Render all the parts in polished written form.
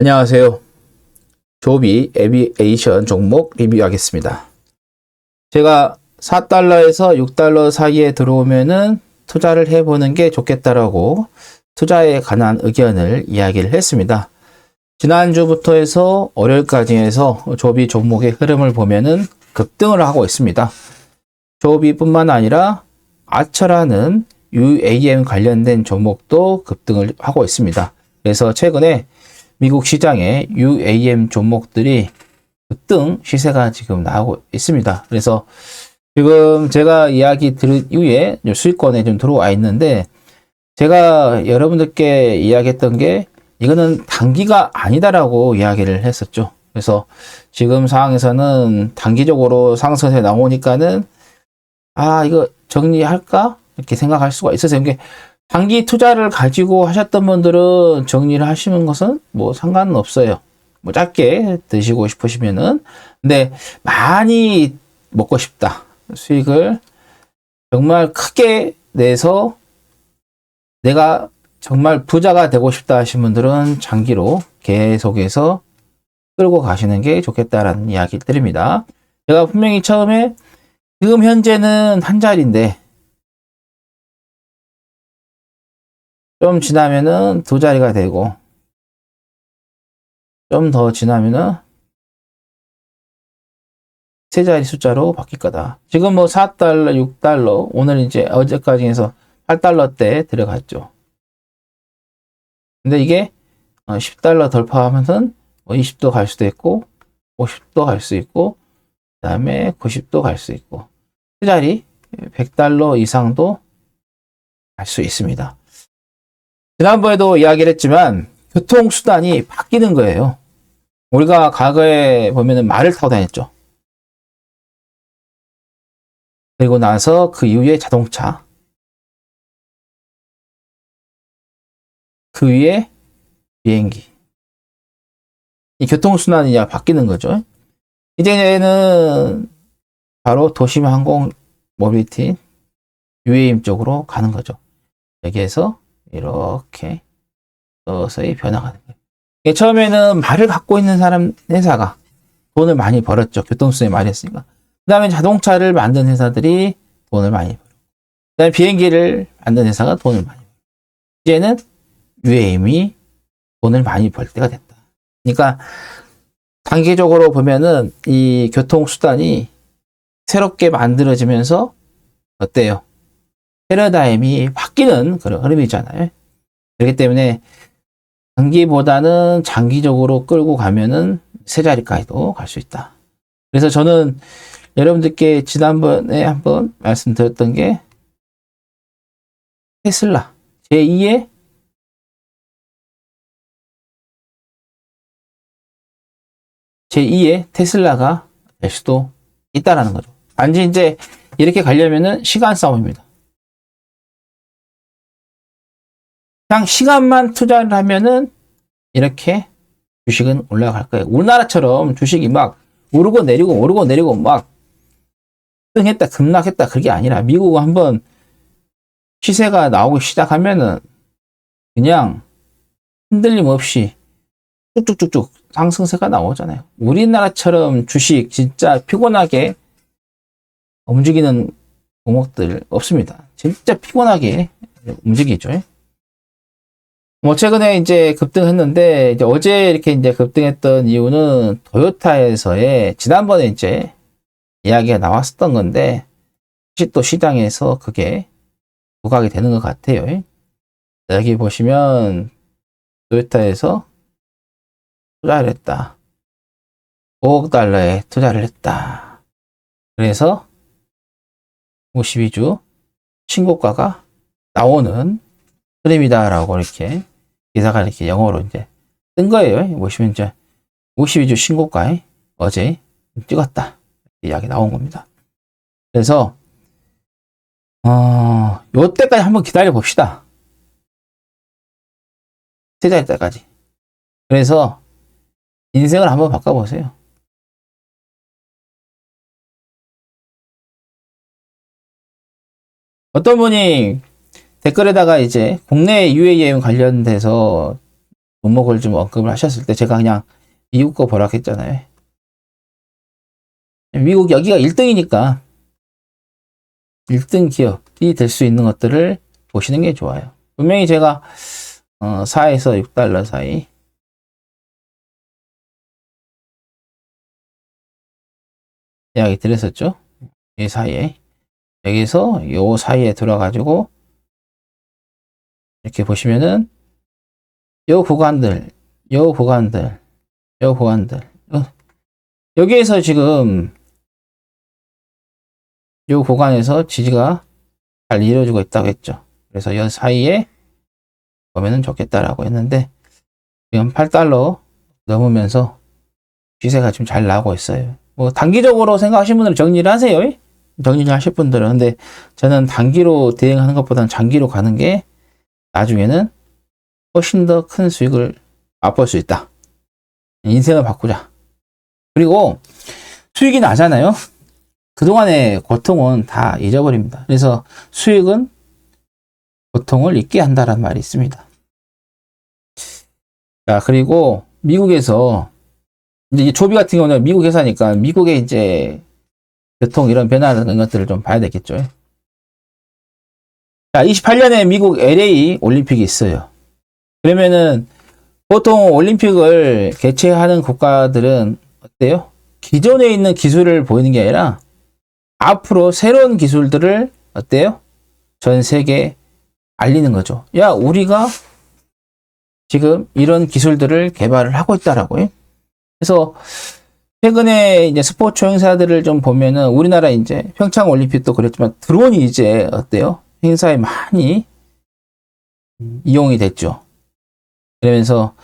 안녕하세요. 조비 에비에이션 종목 리뷰하겠습니다. 제가 4달러에서 6달러 사이에 들어오면은 투자를 해보는 게 좋겠다라고 투자에 관한 의견을 이야기를 했습니다. 지난주부터 해서 월요일까지 해서 조비 종목의 흐름을 보면은 급등을 하고 있습니다. 조비뿐만 아니라 아처라는 UAM 관련된 종목도 급등을 하고 있습니다. 그래서 최근에 미국 시장에 UAM 종목들이 급등 시세가 지금 나오고 있습니다. 그래서 지금 제가 이야기 들은 이후에 수익권에 좀 들어와 있는데, 제가 여러분들께 이야기했던 게 이거는 단기가 아니다라고 이야기를 했었죠. 그래서 지금 상황에서는 단기적으로 상승세 나오니까는 이거 정리할까? 이렇게 생각할 수가 있어서, 이게 단기 투자를 가지고 하셨던 분들은 정리를 하시는 것은 뭐 상관은 없어요. 뭐 짧게 드시고 싶으시면은. 근데 많이 먹고 싶다. 수익을 정말 크게 내서 내가 정말 부자가 되고 싶다 하신 분들은 장기로 계속해서 끌고 가시는 게 좋겠다라는 이야기를 드립니다. 제가 분명히 처음에 지금 현재는 한 자리인데 좀 지나면은 두 자리가 되고, 좀 더 지나면은 세 자리 숫자로 바뀔 거다. 지금 뭐 4달러, 6달러, 오늘 이제 어제까지 해서 8달러대 들어갔죠. 근데 이게 10달러 돌파하면은 20도 갈 수도 있고, 50도 갈 수 있고, 그 다음에 90도 갈 수 있고, 세 자리 100달러 이상도 갈 수 있습니다. 지난번에도 이야기를 했지만 교통수단이 바뀌는 거예요. 우리가 과거에 보면은 말을 타고 다녔죠. 그리고 나서 그 이후에 자동차, 그 위에 비행기. 이 교통수단이 바뀌는 거죠. 이제는 바로 도심항공 모빌리티 UAM 쪽으로 가는 거죠. 여기에서 이렇게 서서히 변화가는 거예요. 처음에는 말을 갖고 있는 사람 회사가 돈을 많이 벌었죠. 교통수단이 많이 했으니까. 그 다음에 자동차를 만든 회사들이 돈을 많이 벌고, 그 다음에 비행기를 만든 회사가 돈을 많이 벌고, 이제는 UAM이 돈을 많이 벌 때가 됐다. 그러니까 단기적으로 보면은 이 교통수단이 새롭게 만들어지면서 어때요? 패러다임이 바뀌는 그런 흐름이잖아요. 그렇기 때문에 단기보다는 장기적으로 끌고 가면은 세 자리까지도 갈 수 있다. 그래서 저는 여러분들께 지난번에 한번 말씀드렸던 게 테슬라 제2의 테슬라가 될 수도 있다라는 거죠. 단지 이제 이렇게 가려면은 시간 싸움입니다. 그냥 시간만 투자를 하면은 이렇게 주식은 올라갈 거예요. 우리나라처럼 주식이 막 오르고 내리고 막 등했다 급락했다 그게 아니라, 미국은 한번 시세가 나오기 시작하면은 그냥 흔들림 없이 쭉쭉쭉쭉 상승세가 나오잖아요. 우리나라처럼 주식 진짜 피곤하게 움직이는 종목들 없습니다. 진짜 피곤하게 움직이죠. 뭐 최근에 이제 급등했는데, 이제 어제 이렇게 이제 급등했던 이유는 토요타에서의 지난번에 이제 이야기가 나왔었던 건데, 다시 또 시장에서 그게 부각이 되는 것 같아요. 여기 보시면 토요타에서 투자를 했다. 5억 달러에 투자를 했다. 그래서 52주 신고가가 나오는 흐름이다라고 이렇게 기사가 이렇게 영어로 이제 뜬 거예요. 보시면 이제 52주 신고가에 어제 찍었다. 이야기 나온 겁니다. 그래서 요때까지 한번 기다려 봅시다. 세 자리 때까지. 그래서 인생을 한번 바꿔보세요. 어떤 분이 댓글에다가 이제 국내 UAM 관련돼서 종목을 좀 언급을 하셨을 때 제가 그냥 미국 거 보라고 했잖아요. 미국 여기가 1등이니까 1등 기업이 될 수 있는 것들을 보시는 게 좋아요. 분명히 제가 4에서 6달러 사이 이야기 드렸었죠. 이 사이에 여기서 요 사이에 들어가지고 이렇게 보시면은 요 구간들 여기에서 지금 요 구간에서 지지가 잘 이루어지고 있다고 했죠. 그래서 이 사이에 보면은 좋겠다라고 했는데 지금 8달러 넘으면서 시세가 좀 잘 나오고 있어요. 뭐 단기적으로 생각하시는 분들은 정리를 하세요. 정리를 하실 분들은. 근데 저는 단기로 대응하는 것보다는 장기로 가는 게 나중에는 훨씬 더 큰 수익을 맛볼 수 있다. 인생을 바꾸자. 그리고 수익이 나잖아요. 그동안의 고통은 다 잊어버립니다. 그래서 수익은 고통을 잊게 한다라는 말이 있습니다. 자, 그리고 미국에서 이제 조비 같은 경우는 미국 회사니까 미국의 이제 교통 이런 변화라는 것들을 좀 봐야 되겠죠. 자, 28년에 미국 LA 올림픽이 있어요. 그러면은 보통 올림픽을 개최하는 국가들은 어때요? 기존에 있는 기술을 보이는 게 아니라 앞으로 새로운 기술들을 어때요? 전 세계에 알리는 거죠. 야, 우리가 지금 이런 기술들을 개발을 하고 있다라고요. 그래서 최근에 이제 스포츠 행사들을 좀 보면은 우리나라 이제 평창 올림픽도 그랬지만 드론이 이제 어때요? 행사에 많이 이용이 됐죠. 그러면서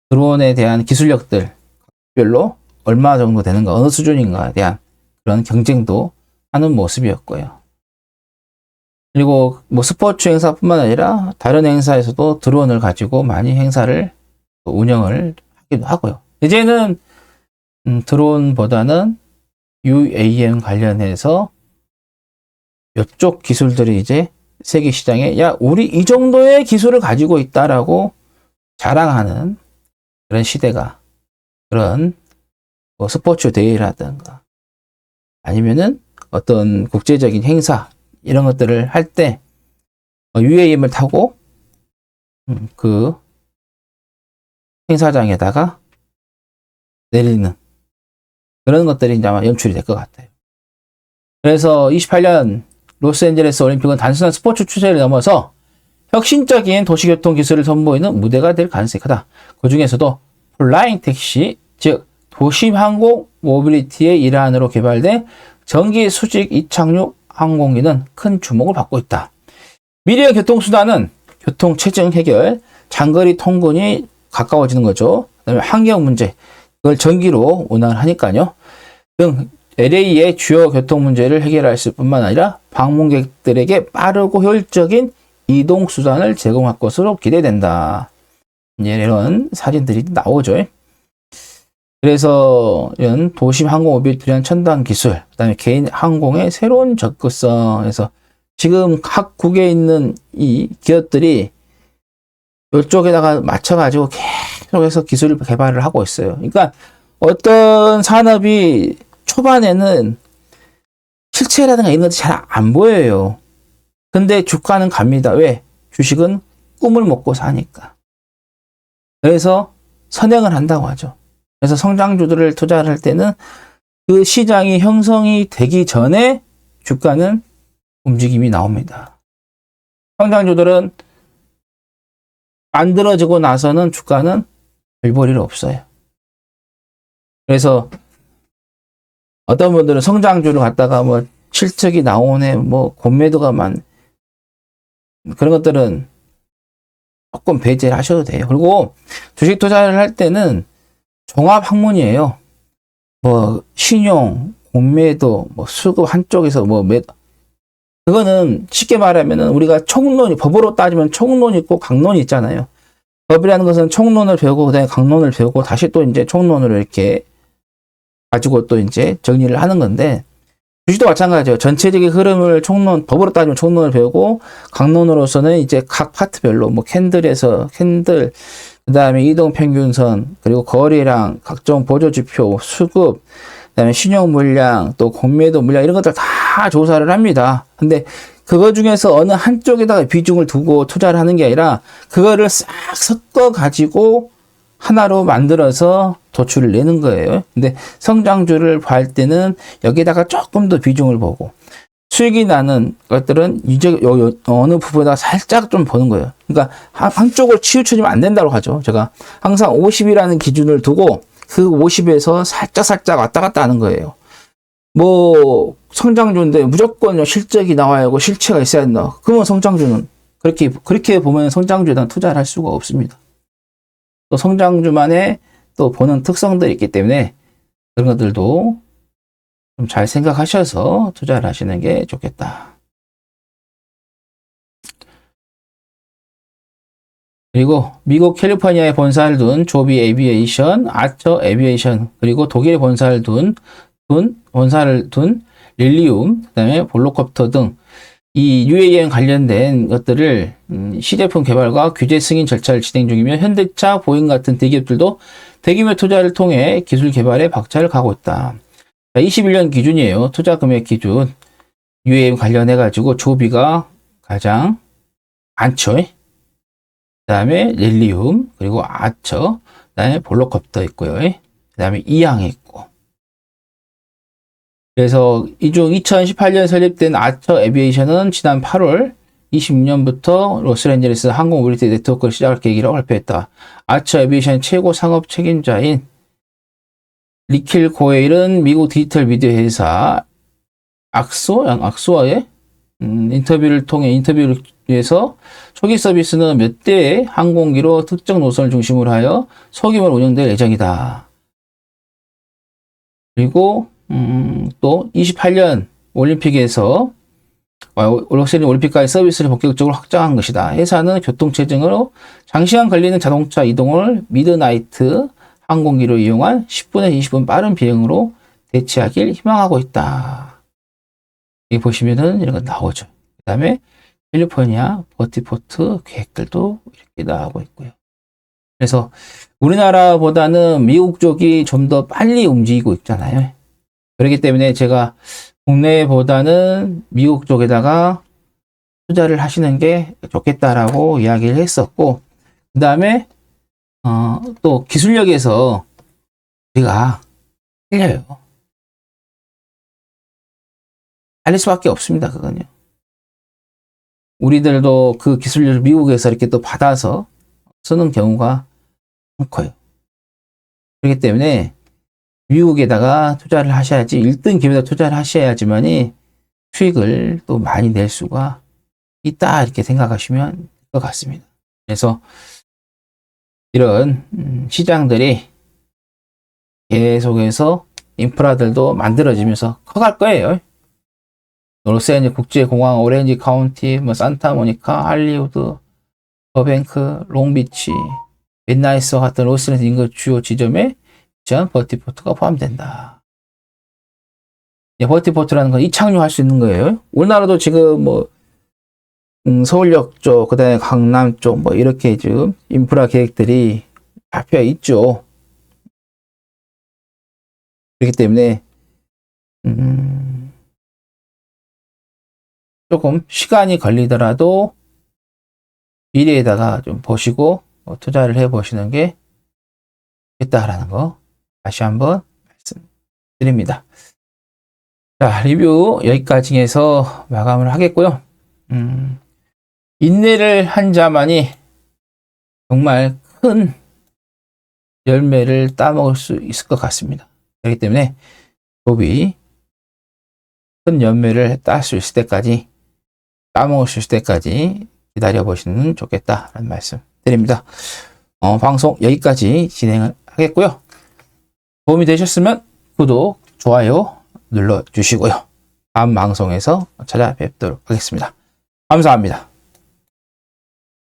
드론에 대한 기술력들 별로 얼마 정도 되는가, 어느 수준인가에 대한 그런 경쟁도 하는 모습이었고요. 그리고 뭐 스포츠 행사뿐만 아니라 다른 행사에서도 드론을 가지고 많이 행사를 운영을 하기도 하고요. 이제는 드론보다는 UAM 관련해서 이쪽 기술들이 이제 세계 시장에 야, 우리 이 정도의 기술을 가지고 있다라고 자랑하는 그런 시대가 그런 뭐 스포츠 대회라든가 아니면은 어떤 국제적인 행사 이런 것들을 할 때 UAM을 타고 그 행사장에다가 내리는 그런 것들이 이제 아마 연출이 될 것 같아요. 그래서 28년 로스앤젤레스 올림픽은 단순한 스포츠 추세를 넘어서 혁신적인 도시교통 기술을 선보이는 무대가 될 가능성이 크다. 그 중에서도 플라잉 택시, 즉 도심항공 모빌리티의 일환으로 개발된 전기 수직 이착륙 항공기는 큰 주목을 받고 있다. 미래의 교통수단은 교통 체증 해결, 장거리 통근이 가까워지는 거죠. 그다음에 환경 문제, 그걸 전기로 운항을 하니까요. 등 LA의 주요 교통 문제를 해결할 뿐만 아니라 방문객들에게 빠르고 효율적인 이동 수단을 제공할 것으로 기대된다. 이런 사진들이 나오죠. 그래서 이런 도심 항공 모빌리티한 첨단 기술, 그다음에 개인 항공의 새로운 접근성에서 지금 각국에 있는 이 기업들이 이쪽에다가 맞춰가지고 계속해서 기술 개발을 하고 있어요. 그러니까 어떤 산업이 초반에는 실체라든가 이런 것들이 잘 안 보여요. 근데 주가는 갑니다. 왜? 주식은 꿈을 먹고 사니까. 그래서 선행을 한다고 하죠. 그래서 성장주들을 투자를 할 때는 그 시장이 형성이 되기 전에 주가는 움직임이 나옵니다. 성장주들은 만들어지고 나서는 주가는 별 볼 일 없어요. 그래서 어떤 분들은 성장주를 갖다가 뭐 실적이 나오네, 뭐 공매도가 그런 것들은 조금 배제를 하셔도 돼요. 그리고 주식 투자를 할 때는 종합 학문이에요. 뭐 신용, 공매도, 뭐 수급 한쪽에서 뭐 그거는 쉽게 말하면은 우리가 총론이 법으로 따지면 총론 있고 강론이 있잖아요. 법이라는 것은 총론을 배우고 그다음에 강론을 배우고 다시 또 이제 총론으로 이렇게 가지고 또 이제 정리를 하는 건데 주식도 마찬가지예요. 전체적인 흐름을 법으로 따지면 총론을 배우고 강론으로서는 이제 각 파트별로 뭐 캔들, 그 다음에 이동평균선, 그리고 거래량, 각종 보조지표, 수급, 그 다음에 신용 물량, 또 공매도 물량 이런 것들 다 조사를 합니다. 근데 그거 중에서 어느 한쪽에다가 비중을 두고 투자를 하는 게 아니라 그거를 싹 섞어 가지고 하나로 만들어서 도출을 내는 거예요. 근데 성장주를 볼 때는 여기다가 조금 더 비중을 보고 수익이 나는 것들은 이제 어느 부분에다 살짝 좀 보는 거예요. 그러니까 한쪽을 치우쳐지면 안 된다고 하죠. 제가 항상 50이라는 기준을 두고 그 50에서 살짝 왔다 갔다 하는 거예요. 뭐 성장주인데 무조건 실적이 나와야 하고 실체가 있어야 된다. 그러면 성장주는 그렇게 보면 성장주에 대한 투자를 할 수가 없습니다. 또 성장주만의 또 보는 특성들이 있기 때문에 그런 것들도 좀 잘 생각하셔서 투자를 하시는 게 좋겠다. 그리고 미국 캘리포니아에 본사를 둔 조비 에비에이션, 아처 에비에이션, 그리고 독일에 본사를 둔 릴리움, 그다음에 볼로콥터 등 이 UAM 관련된 것들을 시제품 개발과 규제 승인 절차를 진행 중이며 현대차, 보잉 같은 대기업들도 대규모 투자를 통해 기술 개발에 박차를 가고 있다. 21년 기준이에요. 투자 금액 기준. UAM 관련해 가지고 조비가 가장 많죠. 그 다음에 릴리움, 그리고 아처, 그 다음에 볼로콥터 있고요. 그 다음에 이항이 있고. 그래서 이 중 2018년 설립된 아처 에비에이션은 지난 8월 26년부터 로스앤젤레스 항공 모빌리티 네트워크를 시작할 계획이라고 발표했다. 아처 에비에이션 최고 상업 책임자인 리킬 고에일은 미국 디지털 미디어 회사 악소와의 인터뷰를 위해서 초기 서비스는 몇 대의 항공기로 특정 노선을 중심으로 하여 소규모로 운영될 예정이다. 그리고 또 28년 올림픽에서 로스앤젤레스 올림픽까지 서비스를 본격적으로 확장한 것이다. 회사는 교통체증으로 장시간 걸리는 자동차 이동을 미드나이트 항공기로 이용한 10분에서 20분 빠른 비행으로 대체하길 희망하고 있다. 여기 보시면은 이런 거 나오죠. 그 다음에 캘리포니아 버티포트 계획들도 이렇게 나오고 있고요. 그래서 우리나라보다는 미국 쪽이 좀 더 빨리 움직이고 있잖아요. 그렇기 때문에 제가 국내보다는 미국 쪽에다가 투자를 하시는 게 좋겠다라고 이야기를 했었고, 그 다음에 또 기술력에서 우리가 틀려요. 달릴 수밖에 없습니다. 그건요. 우리들도 그 기술력을 미국에서 이렇게 또 받아서 쓰는 경우가 많고요. 그렇기 때문에 미국에다가 투자를 하셔야지, 1등 기업에다 투자를 하셔야지만이 수익을 또 많이 낼 수가 있다, 이렇게 생각하시면 될 것 같습니다. 그래서 이런 시장들이 계속해서 인프라들도 만들어지면서 커갈 거예요. 로스앤젤레스 국제공항, 오렌지 카운티, 산타모니카, 할리우드, 버뱅크, 롱비치, 맨나이스와 같은 로스앤젤레스 인근 주요 지점에 버티포트가 포함된다. 버티포트라는 건 이착륙할 수 있는 거예요. 우리나라도 지금 서울역 쪽, 그 다음에 강남 쪽, 이렇게 지금 인프라 계획들이 잡혀 있죠. 그렇기 때문에, 조금 시간이 걸리더라도 미래에다가 좀 보시고 투자를 해 보시는 게 좋겠다라는 거 다시 한번 말씀드립니다. 자, 리뷰 여기까지 해서 마감을 하겠고요. 인내를 한 자만이 정말 큰 열매를 따먹을 수 있을 것 같습니다. 그렇기 때문에 조비 큰 열매를 딸 수 있을 때까지, 따먹을 수 있을 때까지 기다려 보시면 좋겠다라는 말씀 드립니다. 방송 여기까지 진행을 하겠고요. 도움이 되셨으면 구독, 좋아요 눌러주시고요. 다음 방송에서 찾아뵙도록 하겠습니다. 감사합니다.